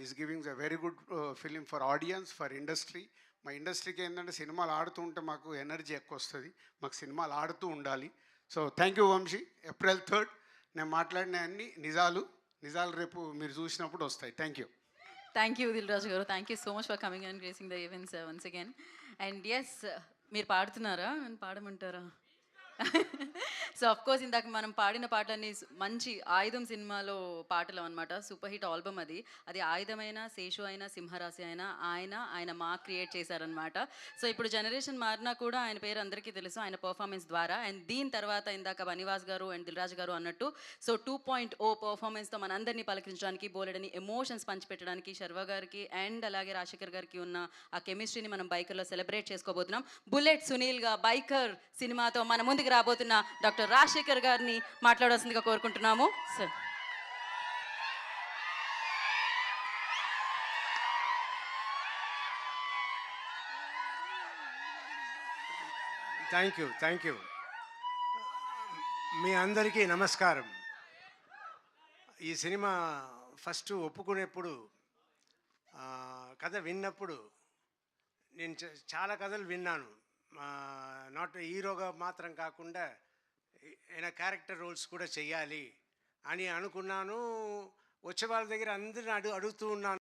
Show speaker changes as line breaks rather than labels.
Is giving a very good film for audience, for industry. మా ఇండస్ట్రీకి ఏంటంటే సినిమాలు ఆడుతూ ఉంటే మాకు ఎనర్జీ ఎక్కువ వస్తుంది, మాకు సినిమాలు ఆడుతూ ఉండాలి. So thank you Vamsi. April 3 నేను మాట్లాడిన అన్ని నిజాలు రేపు మీరు చూసినప్పుడు వస్తాయి. Thank you.
Thank you, Dil Raj garu. Thank you so much for coming and gracing the events once again. And yes, మీరు పాడుతున్నారా? నన్ను పాడమంటారా? సో అఫ్ కోర్స్ ఇందాక మనం పాడిన పాటలన్నీ మంచి ఆయుధం సినిమాలో పాటలు అనమాట. సూపర్ హిట్ ఆల్బమ్ అది. అది ఆయుధమైన, శేషు అయినా, సింహరాశి అయినా ఆయన మా క్రియేట్ చేశారనమాట. సో ఇప్పుడు జనరేషన్ మారినా కూడా ఆయన పేరు అందరికీ తెలుసు ఆయన పర్ఫార్మెన్స్ ద్వారా. అండ్ దీని తర్వాత ఇందాక బనివాస్ గారు అండ్ దిల్ రాజు గారు అన్నట్టు సో 2.0 పర్ఫార్మెన్స్తో మనందరినీ పలకరించడానికి, బోలెడని ఎమోషన్స్ పంచిపెట్టడానికి శర్వ గారికి అండ్ అలాగే రాజశేఖర్ గారికి ఉన్న ఆ కెమిస్ట్రీని మనం బైకర్లో సెలబ్రేట్ చేసుకోబోతున్నాం. బుల్లెట్ సునీల్గా బైకర్ సినిమాతో మన ముందుకు రాబోతున్న డాక్టర్ రాజశేఖర్ గారిని మాట్లాడాల్సిందిగా కోరుకుంటున్నాము. Sir
thank you. మీ అందరికీ నమస్కారం. ఈ సినిమా ఫస్ట్ ఒప్పుకునేప్పుడు, కథ విన్నప్పుడు నేను చాలా కథలు విన్నాను. నాట్ హీరోగా మాత్రం కాకుండా ఏమైనా క్యారెక్టర్ రోల్స్ కూడా చెయ్యాలి అని అనుకున్నాను. వచ్చే వాళ్ళ దగ్గర అందరిని అడుగుతూ ఉన్నాను.